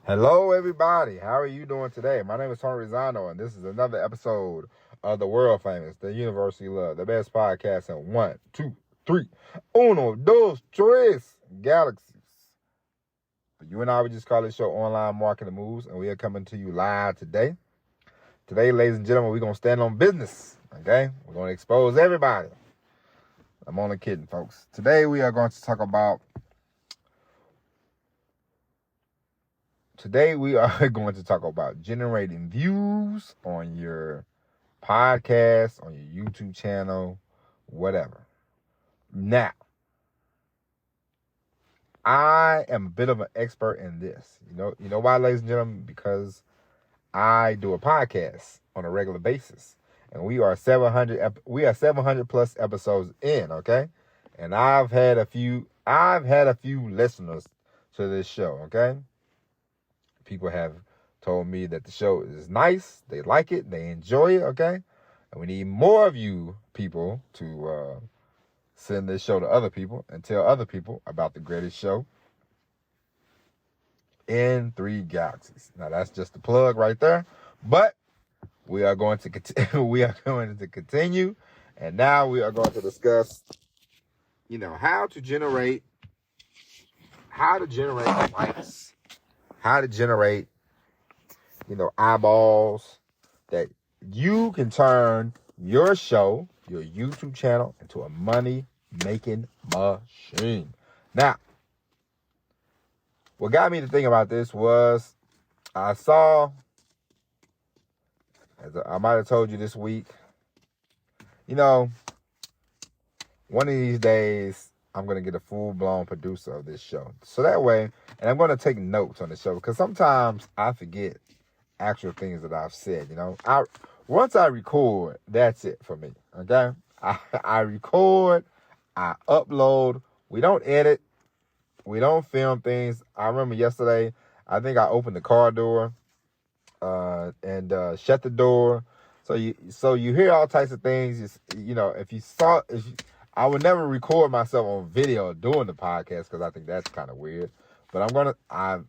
Hello, everybody. How are you doing today? My name is Tony Rizzano, and this is another episode of the world famous, the University Love, the best podcast in 1, 2, 3, uno, dos, tres galaxies. But you and I, we just call this show Online Marketing Moves, and we are coming to you live today. Today, ladies and gentlemen, we're going to stand on business, okay? We're going to expose everybody. I'm only kidding, folks. Today, we are going to talk about generating views on your podcast, on your YouTube channel, whatever. Now, I am a bit of an expert in this. You know why, ladies and gentlemen? Because I do a podcast on a regular basis, and we are 700 plus episodes in, okay? And I've had a few listeners to this show, okay? People have told me that the show is nice, they like it, they enjoy it, okay? And we need more of you people to send this show to other people and tell other people about the greatest show in 3 galaxies. Now that's just a plug right there, but we are going to continue, and now we are going to discuss, how to generate likes, how to generate, eyeballs, that you can turn your show, your YouTube channel, into a money-making machine. Now, what got me to think about this was I saw, as I might have told you this week, one of these days, I'm going to get a full-blown producer of this show. So that way, and I'm going to take notes on the show, because sometimes I forget actual things that I've said, Once I record, that's it for me, okay? I record, I upload. We don't edit. We don't film things. I remember yesterday, I think I opened the car door and shut the door. So you hear all types of things. I would never record myself on video doing the podcast because I think that's kind of weird. But I'm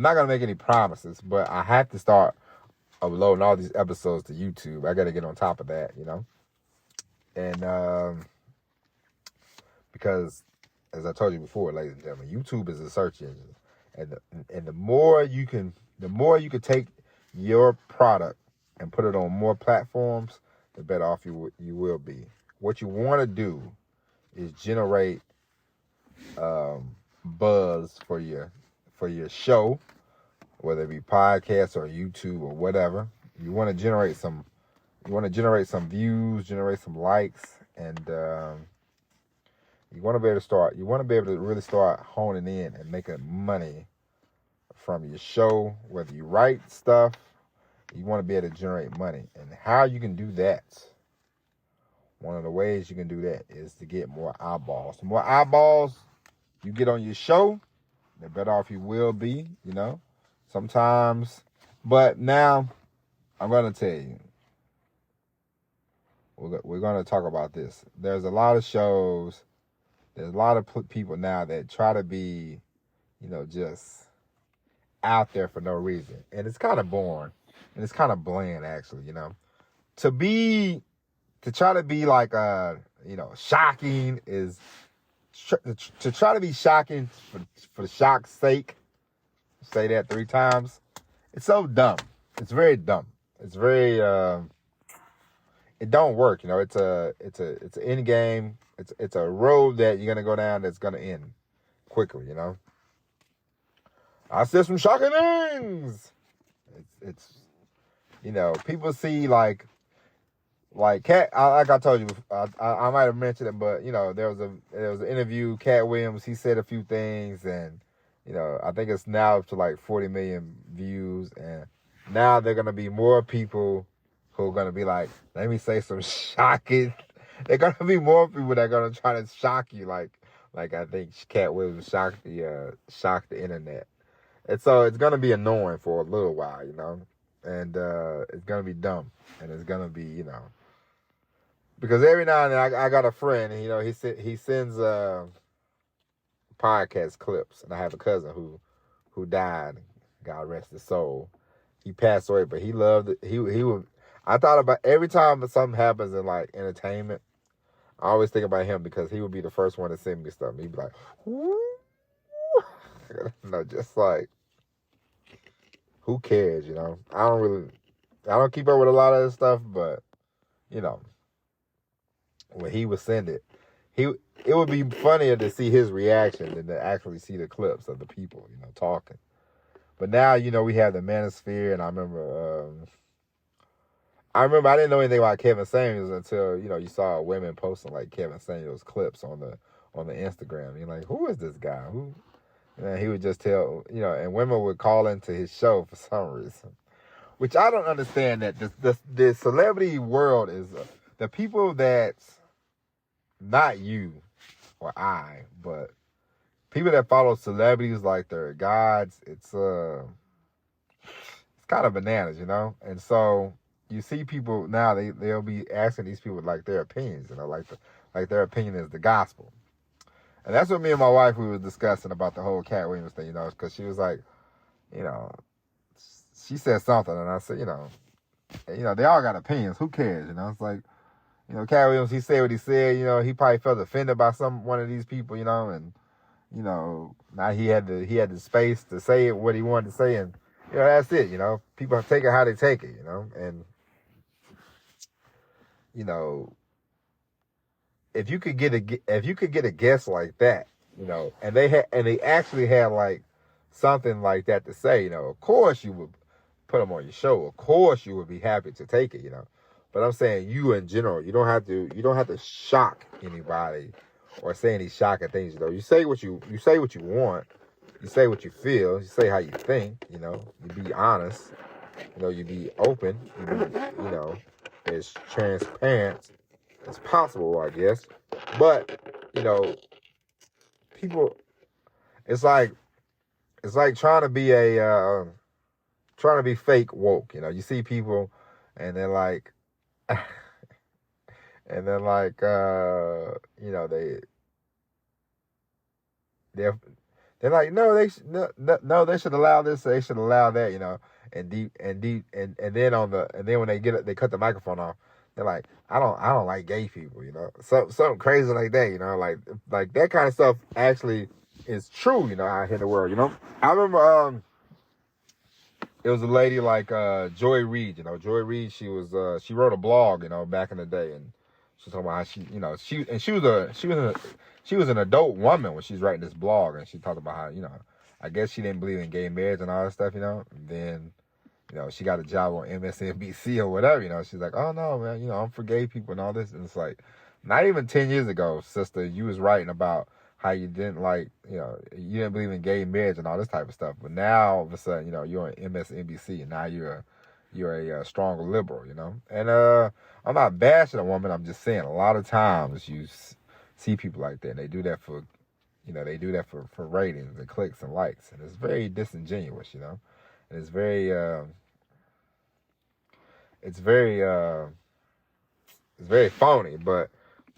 not gonna make any promises, but I have to start uploading all these episodes to YouTube. I got to get on top of that, and because, as I told you before, ladies and gentlemen, YouTube is a search engine, and the more you can take your product and put it on more platforms, the better off you will be. What you want to do is generate buzz for your show, whether it be podcast or YouTube or whatever. You want to generate some views, generate some likes, and you want to be able to really start honing in and making money from your show. Whether you write stuff, you want to be able to generate money. And how you can do that, one of the ways you can do that is to get more eyeballs. The more eyeballs you get on your show, the better off you will be, sometimes. But now, I'm going to tell you, we're going to talk about this. There's a lot of shows, there's a lot of people now that try to be, just out there for no reason. And it's kind of boring. And it's kind of bland, actually, To try to be like, shocking is, to try to be shocking for the shock's sake, say that 3 times, it's so dumb. It's very dumb. It's very, it don't work, it's an end game. It's a road that you're going to go down that's going to end quickly, I said some shocking things. It's people see like Cat, like I told you, I might have mentioned it, but there was an interview. Cat Williams, he said a few things, and I think it's now up to like 40 million views, and now there are gonna be more people who are gonna be like, let me say some shocking. There are gonna be more people that are gonna try to shock you, like I think Cat Williams shocked the internet, and so it's gonna be annoying for a little while, and it's gonna be dumb, and it's gonna be because every now and then I got a friend, and he sends podcast clips, and I have a cousin who died God rest his soul. He passed away, but he loved it. He would. I thought about every time something happens in like entertainment, I always think about him because he would be the first one to send me stuff. He'd be like, woo. No, just like, who cares, you know? I don't keep up with a lot of this stuff, but, you know, when he would send it, it would be funnier to see his reaction than to actually see the clips of the people, you know, talking. But now, you know, we have the Manosphere, and I remember I didn't know anything about Kevin Samuels until, you know, you saw women posting like Kevin Samuels clips on the Instagram. You're like, who is this guy? Who? And he would just tell, you know, and women would call into his show for some reason, which I don't understand. That the celebrity world is the people that's not you or I, but people that follow celebrities like they're gods. It's kind of bananas, you know. And so you see people now, they'll be asking these people like their opinions, you know, like their opinion is the gospel. And that's what me and my wife, we were discussing about the whole Cat Williams thing, you know, because she was like, you know, she said something, and I said, you know, they all got opinions. Who cares, you know? It's like, you know, Cat Williams, he said what he said, you know, he probably felt offended by one of these people, you know, and, you know, now he had the space to say what he wanted to say, and, you know, that's it, you know. People take it how they take it, you know, and, you know, if you could get a guest like that, you know, and they actually had like something like that to say, you know, of course you would put them on your show. Of course you would be happy to take it, you know. But I'm saying you in general, you don't have to shock anybody or say any shocking things, you know. You say what you want, you say what you feel, you say how you think, you know, you be honest, you know, you be open, you know, as transparent as possible, I guess. But, you know, people, it's like trying to be fake woke, you know. You see people and they're like you know, they're like, no, they should allow this, they should allow that, you know. And then when they cut the microphone off, they're like, I don't like gay people, you know. Something crazy like that, you know, like that kind of stuff actually is true, you know, out here in the world, you know. I remember it was a lady like Joy Reid, you know. Joy Reid, she wrote a blog, you know, back in the day, and she was talking about how she, you know, she was an adult woman when she's writing this blog, and she talked about how, you know, I guess she didn't believe in gay marriage and all that stuff, you know. And then, you know, she got a job on MSNBC or whatever, you know. She's like, oh no, man, you know, I'm for gay people and all this. And it's like, not even 10 years ago, sister, you was writing about how you didn't like, you know, you didn't believe in gay marriage and all this type of stuff. But now, all of a sudden, you know, you're on MSNBC, and now you're a strong liberal, you know. And I'm not bashing a woman. I'm just saying a lot of times you see people like that, and they do that for, you know, for ratings and clicks and likes. And it's very disingenuous, you know. And it's very phony, but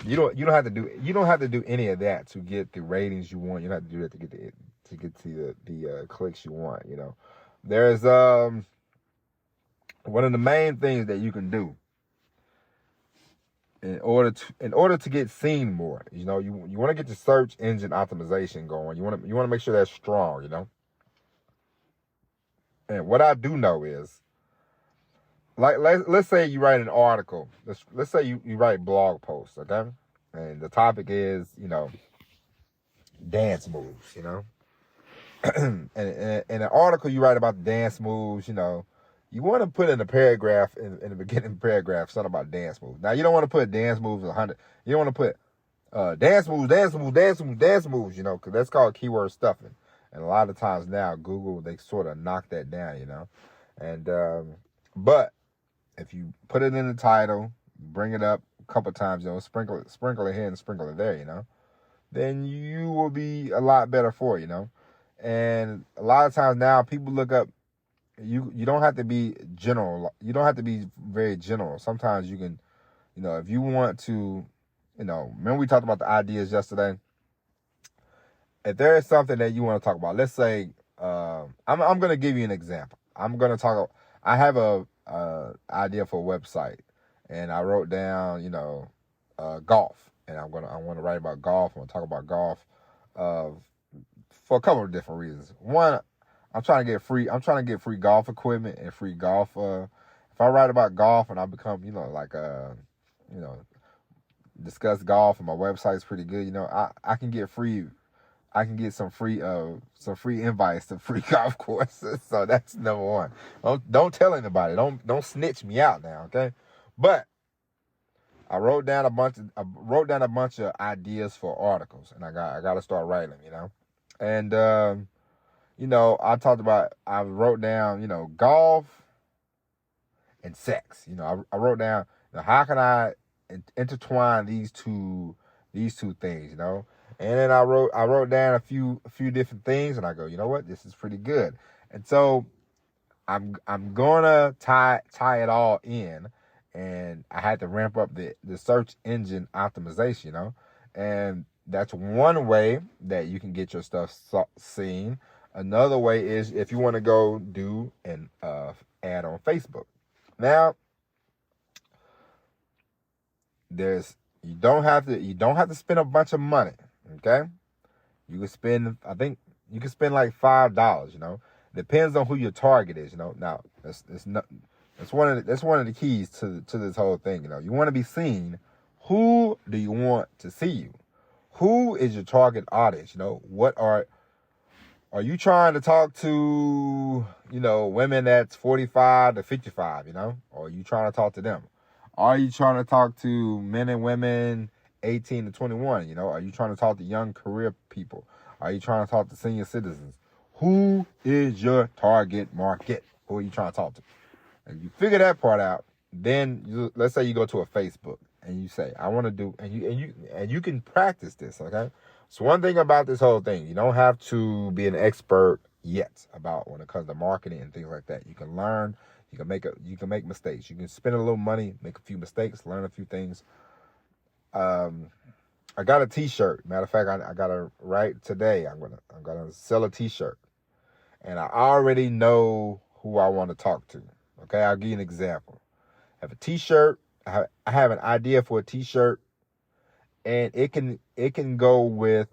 you don't have to do any of that to get the ratings you want. You don't have to do that to get the clicks you want, you know. There's one of the main things that you can do in order to get seen more, you know, you want to get your search engine optimization going. You want to make sure that's strong, you know. And what I do know is, like, let's say you write an article. Let's say you write blog posts, okay? And the topic is, you know, dance moves, you know. and in an article you write about dance moves, you know, you want to put in a paragraph, in the beginning paragraph, something about dance moves. Now, you don't want to put dance moves 100. You don't want to put dance moves, you know, because that's called keyword stuffing. And a lot of times now, Google, they sort of knock that down, you know. And but if you put it in the title, bring it up a couple times, you know, sprinkle it here and sprinkle it there, you know, then you will be a lot better for it, you know. And a lot of times now, people look up, you don't have to be general. You don't have to be very general. Sometimes you can, you know, if you want to, you know, remember we talked about the ideas yesterday? If there is something that you want to talk about, let's say I'm gonna give you an example. I'm gonna talk. I have a idea for a website, and I wrote down, golf, and I want to write about golf. I want to talk about golf, uh, for a couple of different reasons. One, I'm trying to get free golf equipment and free golf. If I write about golf and I become, you know, discuss golf and my website's pretty good, I can get some free invites to free golf courses. So that's number one. Don't tell anybody. Don't snitch me out now, okay? But I wrote down a bunch of ideas for articles, and I got to start writing them, And I wrote down, golf and sex. I wrote down, how can I intertwine these two things, And then I wrote down a few different things, and I go, you know what, this is pretty good. And so I'm gonna tie it all in, and I had to ramp up the search engine optimization, and that's one way that you can get your stuff seen. Another way is if you want to go do an ad on Facebook. Now, you don't have to spend a bunch of money. Okay, you can spend like $5. Depends on who your target is. Now that's one of the keys to this whole thing. You want to be seen. Who do you want to see you? Who is your target audience? What are you trying to talk to? Women that's 45 to 55. Or are you trying to talk to them? Are you trying to talk to men and women 18 to 21? Are you trying to talk to young career people? Are you trying to talk to senior citizens? Who is your target market? Who are you trying to talk to? And you figure that part out, then let's say you go to a Facebook and you say, I want to do, and you can practice this, okay? So one thing about this whole thing, you don't have to be an expert yet about when it comes to marketing and things like that. You can learn. You can make mistakes. You can spend a little money, make a few mistakes, learn a few things. I got a T-shirt. Matter of fact, I got to write today. I'm gonna sell a T-shirt, and I already know who I want to talk to. Okay, I'll give you an example. I have a T-shirt. I have an idea for a T-shirt, and it can go with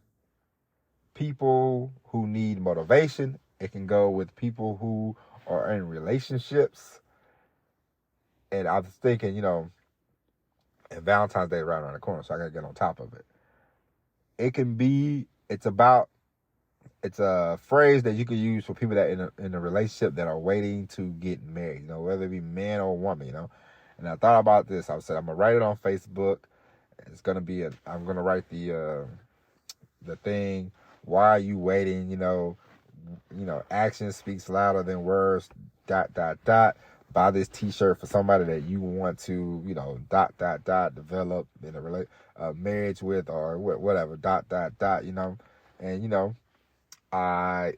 people who need motivation. It can go with people who are in relationships. And I was thinking, and Valentine's Day right around the corner, so I got to get on top of it. It's a phrase that you can use for people that in a relationship that are waiting to get married, whether it be man or woman, And I thought about this. I said, I'm going to write it on Facebook. It's going to be I'm going to write the thing, why are you waiting, action speaks louder than words, ... Buy this T-shirt for somebody that you want to, develop in a marriage with, or whatever, ... And, I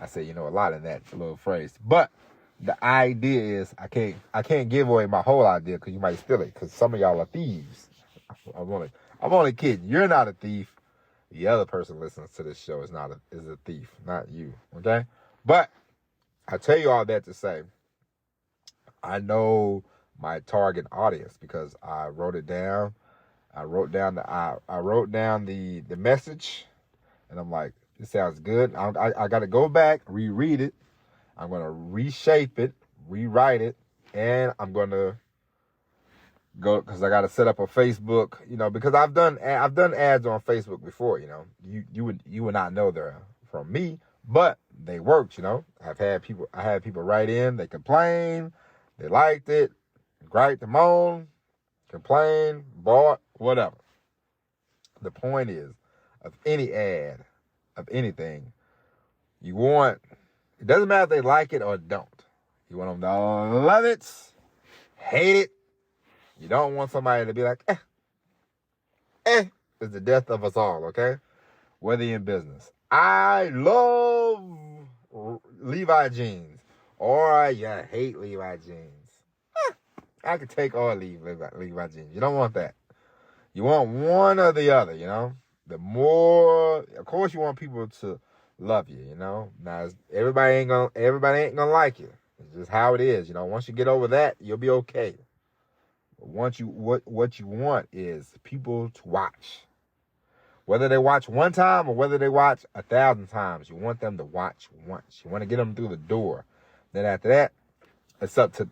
say, a lot in that little phrase. But the idea is I can't give away my whole idea because you might steal it, because some of y'all are thieves. I'm only kidding. You're not a thief. The other person listening to this show is a thief, not you. Okay? But I tell you all that to say, I know my target audience because I wrote it down. I wrote down the message, and I'm like, this sounds good. I got to go back, reread it. I'm going to reshape it, rewrite it, and I'm going to go, because I got to set up a Facebook, because I've done ads on Facebook before, you would not know they're from me, but they worked, I had people write in, they complained, they liked it, griped, moaned, complained, bought, whatever. The point is, of any ad, of anything, it doesn't matter if they like it or don't. You want them to love it, hate it. You don't want somebody to be like, it's the death of us all, okay? Whether you're in business. I love Levi jeans, or I hate Levi jeans. I could take or leave Levi jeans. You don't want that. You want one or the other, The more, of course, you want people to love you, you know. Now everybody ain't gonna like you. It's just how it is, you know. Once you get over that, you'll be okay. But once you what you want is people to watch. Whether they watch one time or whether they watch 1,000 times, you want them to watch once. You want to get them through the door. Then after that, it's up to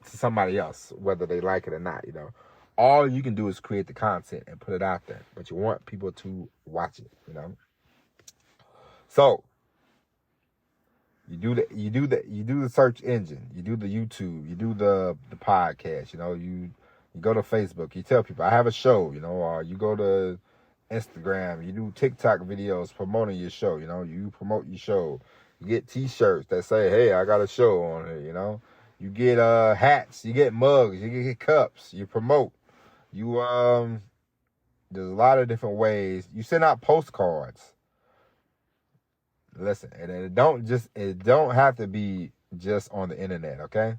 somebody else whether they like it or not, you know. All you can do is create the content and put it out there, but you want people to watch it, you know. So you do the search engine, you do the YouTube, you do the podcast, you know. You go to Facebook, you tell people I have a show, you know, or you go to Instagram, you do TikTok videos promoting your show, you know. You promote your show. You get t-shirts that say, hey, I got a show on here, you know. You get hats, you get mugs, you get cups, you promote. You there's a lot of different ways. You send out postcards. Listen, and it don't have to be just on the internet, okay?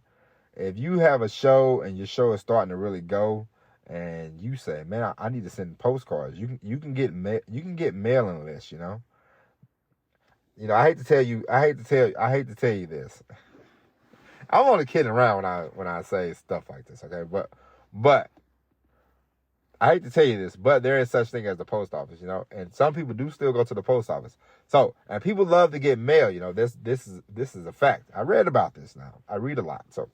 If you have a show and your show is starting to really go, and you say, man, I need to send postcards, you can get mailing lists, you know. You know, I hate to tell you this. I'm only kidding around when I say stuff like this, okay? But I hate to tell you this, but there is such thing as the post office, you know, and some people do still go to the post office. So, and people love to get mail, you know. This is a fact. I read about this now. I read a lot, so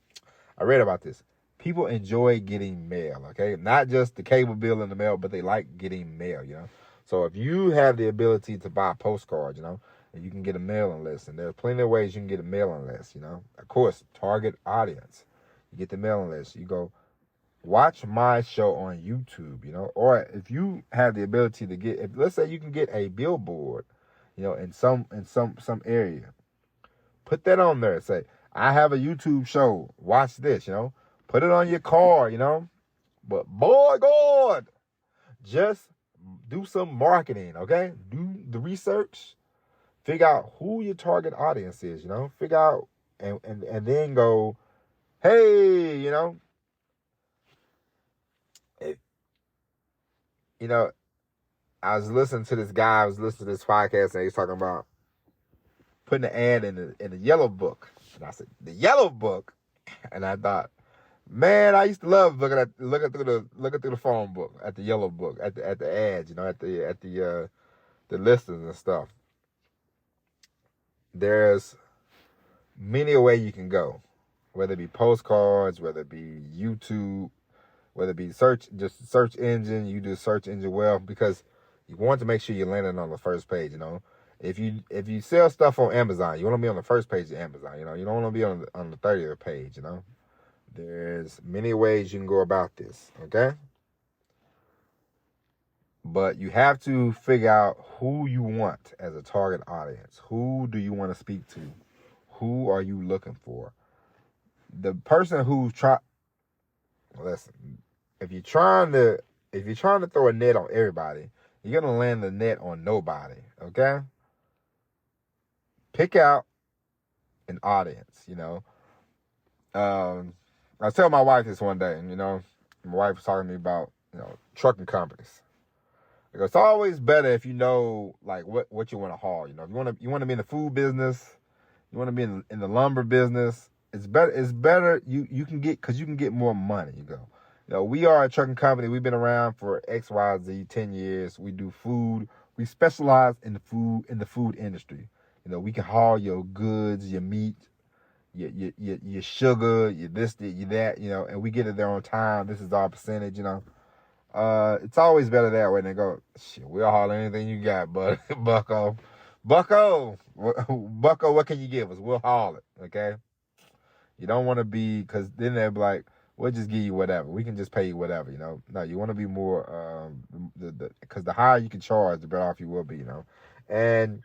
I read about this. People enjoy getting mail, okay? Not just the cable bill in the mail, but they like getting mail, you know. So if you have the ability to buy postcards, you know, and you can get a mailing list, and there's plenty of ways you can get a mailing list, you know. Of course, target audience. You get the mailing list. You go watch my show on YouTube, you know. Or if you have the ability to get, let's say you can get a billboard, you know, in some area, put that on there. Say, I have a YouTube show. Watch this, you know. Put it on your car, you know. But boy, God, just do some marketing, okay? Do the research. Figure out who your target audience is, you know. Figure out and then go, hey, you know. You know, I was listening to this guy. I was listening to this podcast, and he was talking about putting an ad in the yellow book. And I said, the yellow book, and I thought, man, I used to love looking through the phone book, at the yellow book, at the ads, you know, at the listings and stuff. There's many a way you can go, whether it be postcards, whether it be YouTube, whether it be search engine. You do search engine well, because you want to make sure you're landing on the first page, you know. If you sell stuff on Amazon, you want to be on the first page of Amazon, you know. You don't want to be on the 30th page, you know. There's many ways you can go about this, okay? But you have to figure out who you want as a target audience. Who do you want to speak to? Who are you looking for? The person who's listen, if you're trying to throw a net on everybody, you're gonna land the net on nobody, okay? Pick out an audience, you know. I was telling my wife this one day, and you know, my wife was talking to me about, you know, trucking companies. Because it's always better if you know like what you want to haul. You know, if you want to be in the food business, you want to be in the lumber business. It's better you can get, because you can get more money. You know, we are a trucking company. We've been around for XYZ 10 years. We do food. We specialize in the food industry. You know, we can haul your goods, your meat, your sugar, your this, your that, you know, and we get it there on time. This is our percentage, you know. It's always better that way than go, shit, we'll haul anything you got, but Bucko, what can you give us? We'll haul it, okay? You don't want to be, because then they'll be like, we'll just give you whatever. We can just pay you whatever, you know? No, you want to be more, because the higher you can charge, the better off you will be, you know? And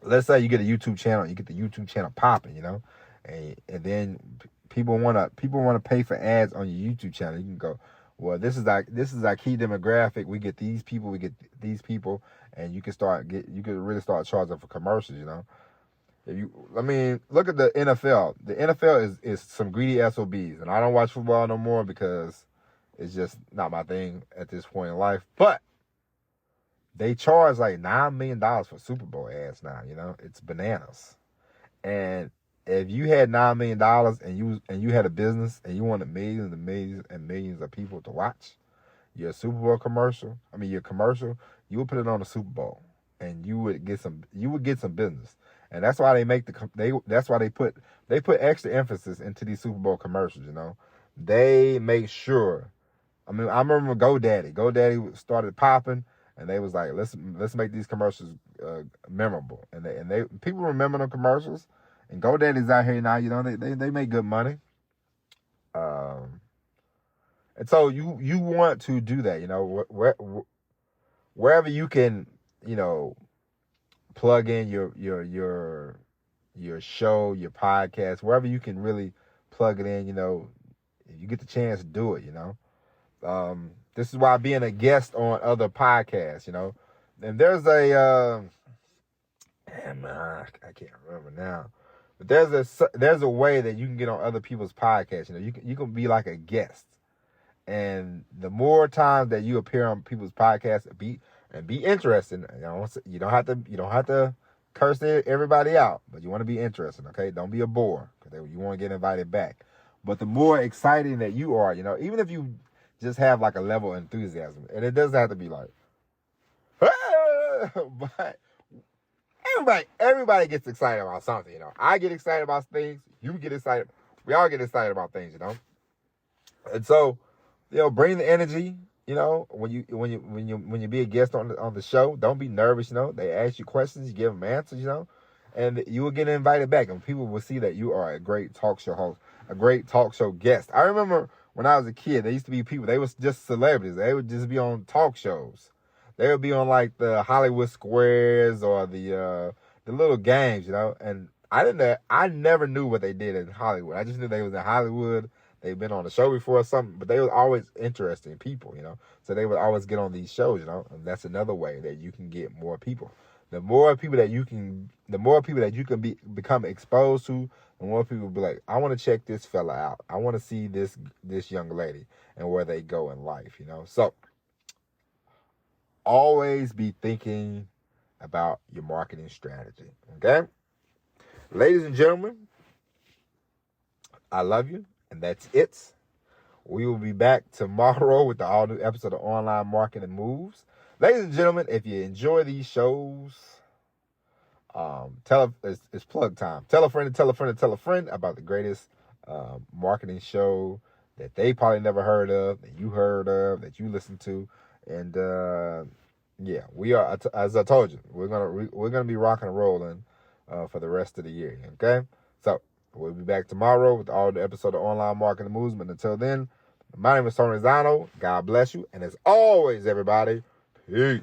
let's say you get a YouTube channel, you get the YouTube channel popping, you know? And then people want to pay for ads on your YouTube channel. You can go, well, this is our key demographic. We get these people, and you can really start charging for commercials, you know. Look at the NFL. The NFL is some greedy SOBs, and I don't watch football no more because it's just not my thing at this point in life. But they charge like $9 million for Super Bowl ads now. It's bananas. And if you had $9 million and you had a business and you wanted millions and millions and millions of people to watch your Super Bowl commercial, your commercial, you would put it on the Super Bowl, and you would get some business. And that's why they put extra emphasis into these Super Bowl commercials. They make sure. I remember GoDaddy started popping, and they was like, let's make these commercials memorable. And they people remember the commercials. And GoDaddy's out here now. They make good money. And so you want to do that. Wherever you can, plug in your show, your podcast, wherever you can really plug it in. If you get the chance, do it. This is why being a guest on other podcasts, and there's I can't remember now, but there's a way that you can get on other people's podcasts. You can be like a guest, and the more times that you appear on people's podcasts, be interesting. You don't have to curse everybody out, but you want to be interesting. Okay, don't be a bore, because you want to get invited back. But the more exciting that you are, even if you just have like a level of enthusiasm, and it doesn't have to be like, but everybody gets excited about something. I get excited about things. You get excited. We all get excited about things. And so, bring the energy. When you be a guest on the show, don't be nervous. They ask you questions, you give them answers. And you will get invited back, and people will see that you are a great talk show host, a great talk show guest. I remember when I was a kid, there used to be people, they was just celebrities. They would just be on talk shows. They would be on like the Hollywood Squares or the little games, and I never knew what they did in Hollywood. I just knew they was in Hollywood. They've been on the show before or something, but they were always interesting people, so they would always get on these shows, and that's another way that you can get more people. The more people that you can become exposed to, the more people will be like, I want to check this fella out. I want to see this young lady and where they go in life, So always be thinking about your marketing strategy. Okay? Ladies and gentlemen, I love you, and that's it. We will be back tomorrow with the all-new episode of Online Marketing Moves. Ladies and gentlemen, if you enjoy these shows, it's plug time. Tell a friend about the greatest marketing show that they probably never heard of, that you heard of, that you listen to. And we are, as I told you, we're gonna be rocking and rolling for the rest of the year. Okay, so we'll be back tomorrow with all the episode of Online Marketing Moves. But until then, my name is Tony Zano. God bless you, and as always, everybody, peace.